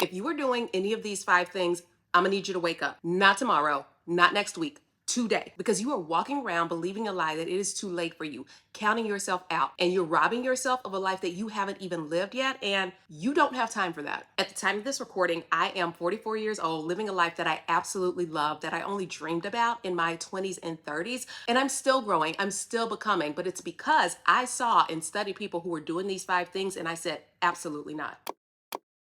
If you are doing any of these 5 things, I'm gonna need you to wake up. Not tomorrow, not next week, today. Because you are walking around believing a lie that it is too late for you, counting yourself out, and you're robbing yourself of a life that you haven't even lived yet, and you don't have time for that. At the time of this recording, I am 44 years old, living a life that I absolutely love, that I only dreamed about in my 20s and 30s, and I'm still growing, I'm still becoming, but it's because I saw and studied people who were doing these 5 things, and I said, absolutely not.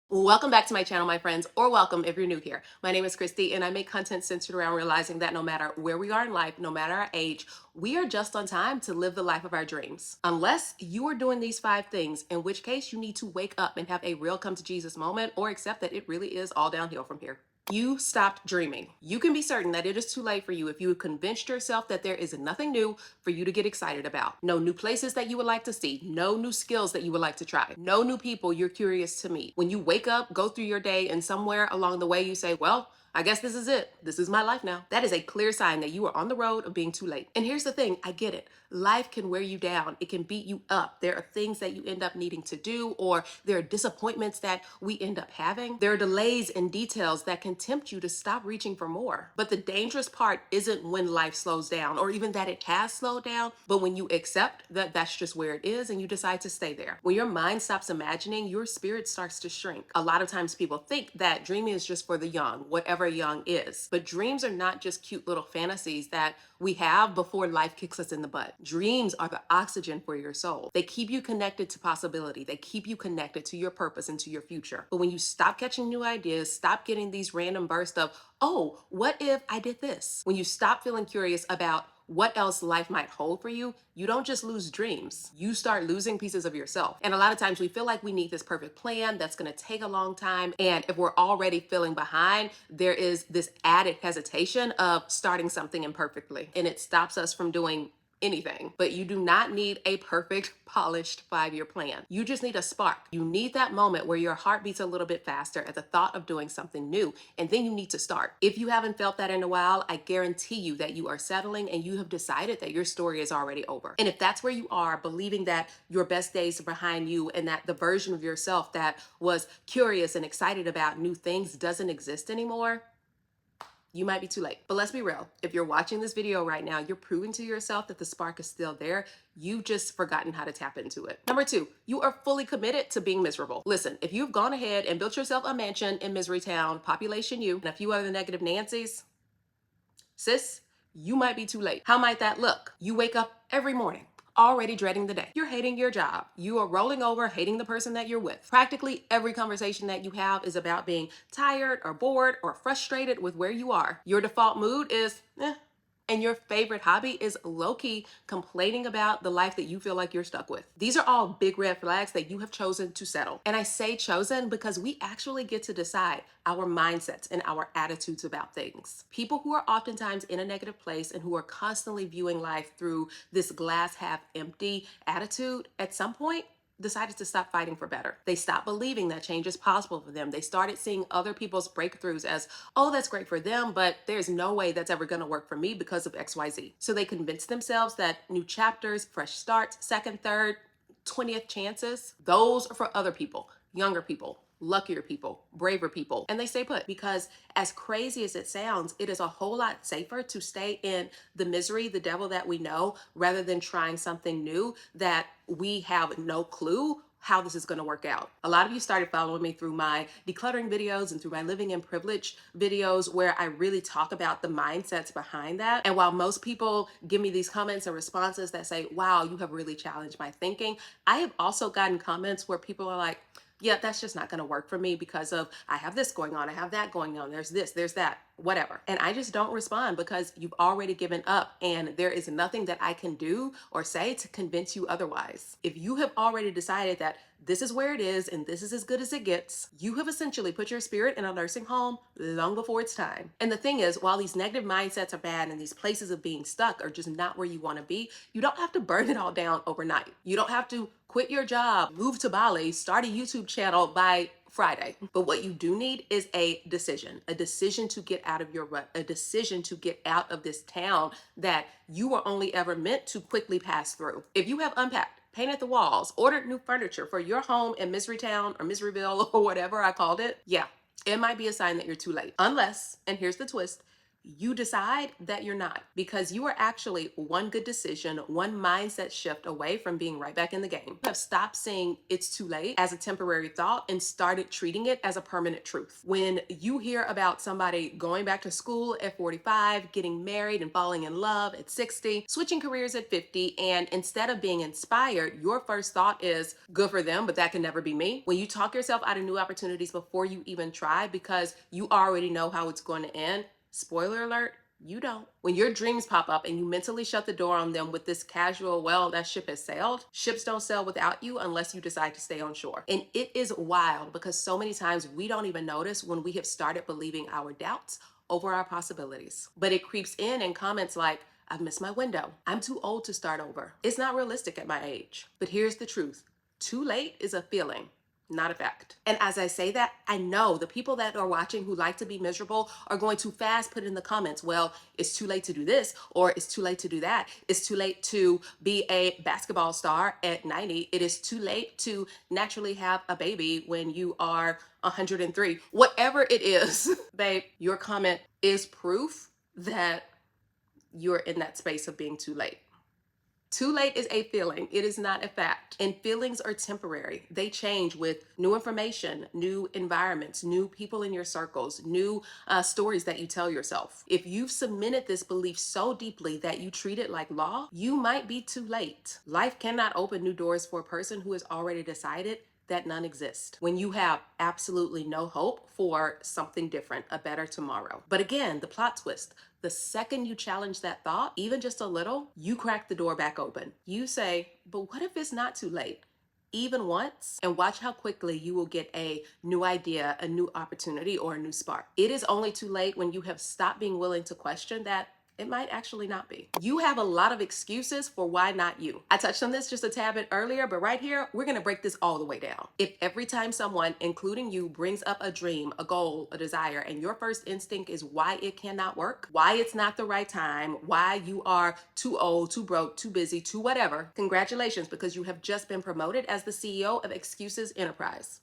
Welcome back to my channel, my friends, or welcome if you're new here. My name is Christy, and I make content centered around realizing that no matter where we are in life, no matter our age, we are just on time to live the life of our dreams. Unless you are doing these 5 things, in which case you need to wake up and have a real come to Jesus moment or accept that it really is all downhill from here. You stopped dreaming. You can be certain that it is too late for you if you have convinced yourself that there is nothing new for you to get excited about. No new places that you would like to see, no new skills that you would like to try, no new people you're curious to meet. When you wake up, go through your day, and somewhere along the way you say, well, I guess this is it. This is my life now. That is a clear sign that you are on the road of being too late. And here's the thing, I get it. Life can wear you down. It can beat you up. There are things that you end up needing to do, or there are disappointments that we end up having. There are delays and details that can tempt you to stop reaching for more. But the dangerous part isn't when life slows down, or even that it has slowed down, but when you accept that that's just where it is and you decide to stay there. When your mind stops imagining, your spirit starts to shrink. A lot of times people think that dreaming is just for the young, whatever young is. But dreams are not just cute little fantasies that we have before life kicks us in the butt. Dreams are the oxygen for your soul. They keep you connected to possibility. They keep you connected to your purpose and to your future. But when you stop catching new ideas, stop getting these random bursts of, oh, what if I did this? When you stop feeling curious about what else life might hold for you, you don't just lose dreams, you start losing pieces of yourself. And a lot of times we feel like we need this perfect plan that's gonna take a long time. And if we're already feeling behind, there is this added hesitation of starting something imperfectly. And it stops us from doing anything. But you do not need a perfect, polished 5-year plan. You just need a spark. You need that moment where your heart beats a little bit faster at the thought of doing something new, and then you need to start. If you haven't felt that in a while, I guarantee you that you are settling and you have decided that your story is already over. And if that's where you are, believing that your best days are behind you and that the version of yourself that was curious and excited about new things doesn't exist anymore, you might be too late. But let's be real. If you're watching this video right now, you're proving to yourself that the spark is still there. You've just forgotten how to tap into it. Number 2, you are fully committed to being miserable. Listen, if you've gone ahead and built yourself a mansion in Miserytown, population you, and a few other negative Nancys, sis, you might be too late. How might that look? You wake up every morning already dreading the day. You're hating your job. You are rolling over, hating the person that you're with. Practically every conversation that you have is about being tired or bored or frustrated with where you are. Your default mood is, and your favorite hobby is low-key complaining about the life that you feel like you're stuck with. These are all big red flags that you have chosen to settle. And I say chosen because we actually get to decide our mindsets and our attitudes about things. People who are oftentimes in a negative place and who are constantly viewing life through this glass half empty attitude, at some point decided to stop fighting for better. They stopped believing that change is possible for them. They started seeing other people's breakthroughs as, oh, that's great for them, but there's no way that's ever going to work for me because of XYZ. So they convinced themselves that new chapters, fresh starts, second, third, 20th chances, those are for other people, younger people, luckier people, braver people, and they stay put because as crazy as it sounds, it is a whole lot safer to stay in the misery, the devil that we know, rather than trying something new that we have no clue how this is going to work out. A lot of you started following me through my decluttering videos and through my living in privilege videos where I really talk about the mindsets behind that. And while most people give me these comments and responses that say, wow, you have really challenged my thinking, I have also gotten comments where people are like, yeah, that's just not going to work for me because of I have this going on, I have that going on, there's this, there's that, whatever. And I just don't respond because you've already given up and there is nothing that I can do or say to convince you otherwise. If you have already decided that this is where it is and this is as good as it gets, you have essentially put your spirit in a nursing home long before it's time. And the thing is, while these negative mindsets are bad and these places of being stuck are just not where you want to be, you don't have to burn it all down overnight. You don't have to quit your job, move to Bali, start a YouTube channel by Friday. But what you do need is a decision to get out of your rut, a decision to get out of this town that you were only ever meant to quickly pass through. If you have unpacked, painted the walls, ordered new furniture for your home in Miserytown or Miseryville or whatever I called it, yeah, It might be a sign that you're too late. Unless, and here's the twist, you decide that you're not, because you are actually one good decision, one mindset shift away from being right back in the game. You have stopped saying it's too late as a temporary thought and started treating it as a permanent truth. When you hear about somebody going back to school at 45, getting married and falling in love at 60, switching careers at 50, and instead of being inspired, your first thought is good for them, but that can never be me. When you talk yourself out of new opportunities before you even try because you already know how it's going to end, spoiler alert, you don't. When your dreams pop up and you mentally shut the door on them with this casual, well, that ship has sailed. Ships don't sail without you unless you decide to stay on shore. And it is wild because so many times we don't even notice when we have started believing our doubts over our possibilities. But it creeps in comments like, I've missed my window. I'm too old to start over. It's not realistic at my age. But here's the truth. Too late is a feeling, not a fact. And as I say that, I know the people that are watching who like to be miserable are going to fast put in the comments, well, it's too late to do this, or it's too late to do that. It's too late to be a basketball star at 90. It is too late to naturally have a baby when you are 103. Whatever it is, babe, your comment is proof that you're in that space of being too late. Too late is a feeling. It is not a fact. And feelings are temporary. They change with new information, new environments, new people in your circles, new stories that you tell yourself. If you've cemented this belief so deeply that you treat it like law, you might be too late. Life cannot open new doors for a person who has already decided that none exist, when you have absolutely no hope for something different, a better tomorrow. But again, the plot twist, the second you challenge that thought, even just a little, you crack the door back open. You say, but what if it's not too late? Even once, and watch how quickly you will get a new idea, a new opportunity, or a new spark. It is only too late when you have stopped being willing to question that it might actually not be. You have a lot of excuses for why not you. I touched on this just a tad bit earlier, but right here, we're gonna break this all the way down. If every time someone, including you, brings up a dream, a goal, a desire, and your first instinct is why it cannot work, why it's not the right time, why you are too old, too broke, too busy, too whatever, congratulations, because you have just been promoted as the CEO of Excuses Enterprise,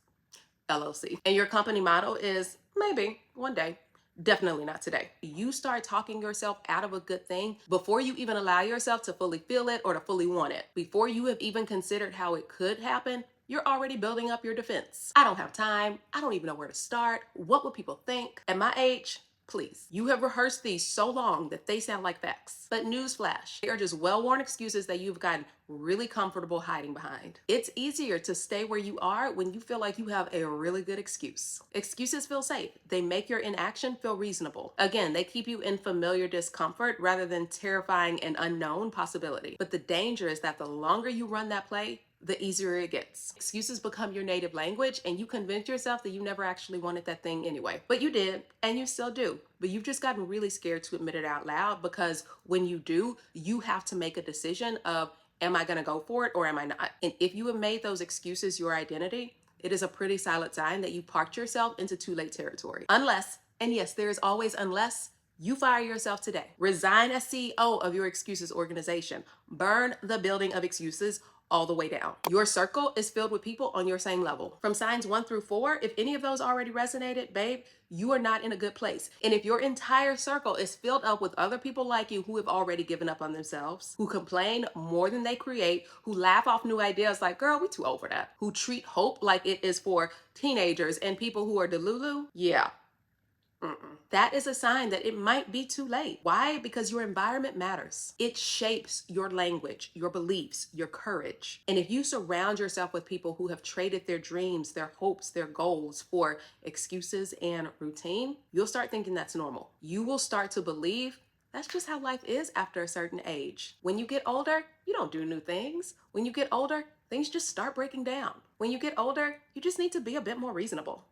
LLC. And your company motto is maybe one day. Definitely not today. You start talking yourself out of a good thing before you even allow yourself to fully feel it or to fully want it. Before you have even considered how it could happen, you're already building up your defense. I don't have time. I don't even know where to start. What would people think? At my age, please. You have rehearsed these so long that they sound like facts. But newsflash, they are just well-worn excuses that you've gotten really comfortable hiding behind. It's easier to stay where you are when you feel like you have a really good excuse. Excuses feel safe. They make your inaction feel reasonable. Again, they keep you in familiar discomfort rather than terrifying and unknown possibility. But the danger is that the longer you run that play, the easier it gets. Excuses become your native language and you convince yourself that you never actually wanted that thing anyway. But you did, and you still do. But you've just gotten really scared to admit it out loud, because when you do, you have to make a decision of, am I gonna go for it or am I not? And if you have made those excuses your identity, it is a pretty solid sign that you parked yourself into too late territory. Unless, and yes, there is always unless, you fire yourself today. Resign as CEO of your excuses organization. Burn the building of excuses all the way down. Your circle is filled with people on your same level. From signs 1 through 4, if any of those already resonated, babe, you are not in a good place. And if your entire circle is filled up with other people like you who have already given up on themselves, who complain more than they create, who laugh off new ideas like, girl, we too old for that, who treat hope like it is for teenagers and people who are delulu, yeah. That is a sign that it might be too late. Why? Because your environment matters. It shapes your language, your beliefs, your courage. And if you surround yourself with people who have traded their dreams, their hopes, their goals for excuses and routine, you'll start thinking that's normal. You will start to believe that's just how life is after a certain age. When you get older, you don't do new things. When you get older, things just start breaking down. When you get older, you just need to be a bit more reasonable.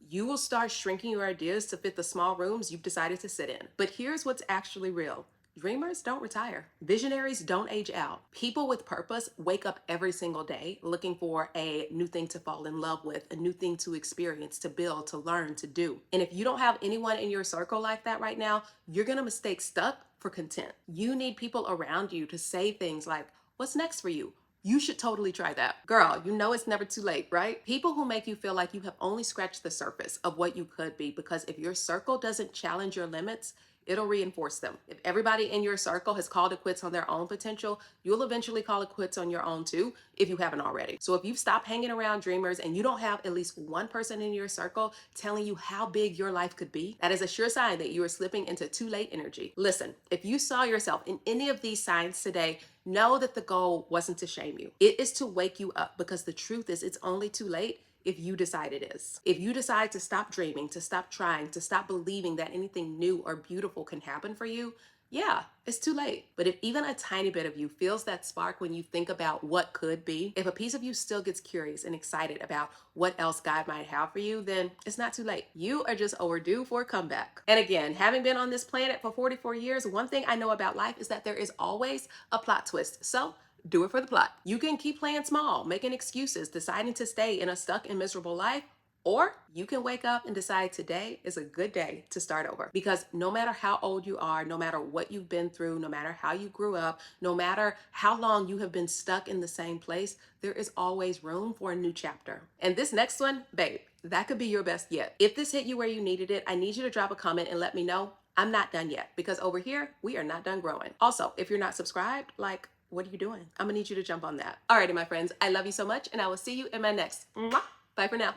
You will start shrinking your ideas to fit the small rooms you've decided to sit in. But here's what's actually real. Dreamers don't retire. Visionaries don't age out. People with purpose wake up every single day looking for a new thing to fall in love with, a new thing to experience, to build, to learn, to do. And if you don't have anyone in your circle like that right now, you're gonna mistake stuck for content. You need people around you to say things like, what's next for you? You should totally try that. Girl, you know it's never too late, right? People who make you feel like you have only scratched the surface of what you could be, because if your circle doesn't challenge your limits, it'll reinforce them. If everybody in your circle has called it quits on their own potential, you'll eventually call it quits on your own too, if you haven't already. So if you've stopped hanging around dreamers and you don't have at least one person in your circle telling you how big your life could be, that is a sure sign that you are slipping into too late energy. Listen, if you saw yourself in any of these signs today, know that the goal wasn't to shame you. It is to wake you up, because the truth is it's only too late if you decide it is. If you decide to stop dreaming, to stop trying, to stop believing that anything new or beautiful can happen for you, yeah, it's too late. But if even a tiny bit of you feels that spark when you think about what could be, if a piece of you still gets curious and excited about what else God might have for you, then it's not too late. You are just overdue for a comeback. And again, having been on this planet for 44 years, one thing I know about life is that there is always a plot twist. So do it for the plot. You can keep playing small, making excuses, deciding to stay in a stuck and miserable life, or you can wake up and decide today is a good day to start over. Because no matter how old you are, no matter what you've been through, no matter how you grew up, no matter how long you have been stuck in the same place, there is always room for a new chapter. And this next one, babe, that could be your best yet. If this hit you where you needed it, I need you to drop a comment and let me know I'm not done yet, because over here, we are not done growing. Also, if you're not subscribed, like, what are you doing? I'm gonna need you to jump on that. Alrighty, my friends, I love you so much, and I will see you in my next. Mwah! Bye for now.